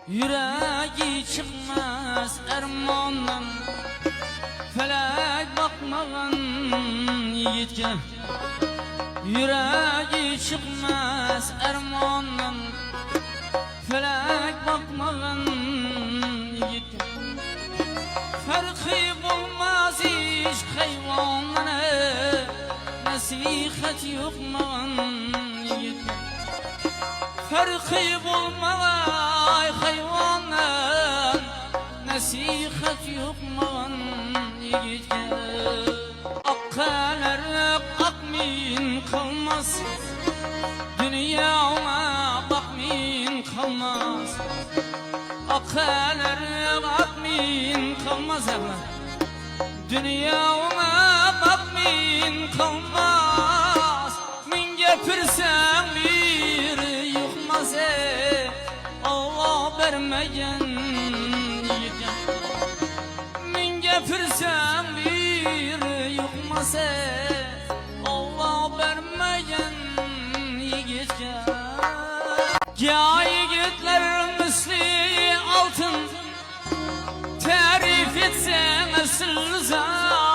Yüreği çıkmaz ermandan, felek bakmagan yigitke. Yüreği çıkmaz ermandan, felek bakmagan yigitke. Farkı bulmaz iş hayvanlara, nasihat yokmagan yigitke. Farkı bulmaz hayvanlar, nasihat yokmagan yigitke. Akkalar akmin kalmaz, dünyama bakmin kalmaz. Akkalar akmin kalmaz ama dünyama bakmin kalmaz. Min gepirsen bir yıkmaz Allah vermeyen yigitke. Min gepirsen bir yıkmaz Allah vermeyen yigitke. Ya yigitler misli altın, tarif etsen asıl zat.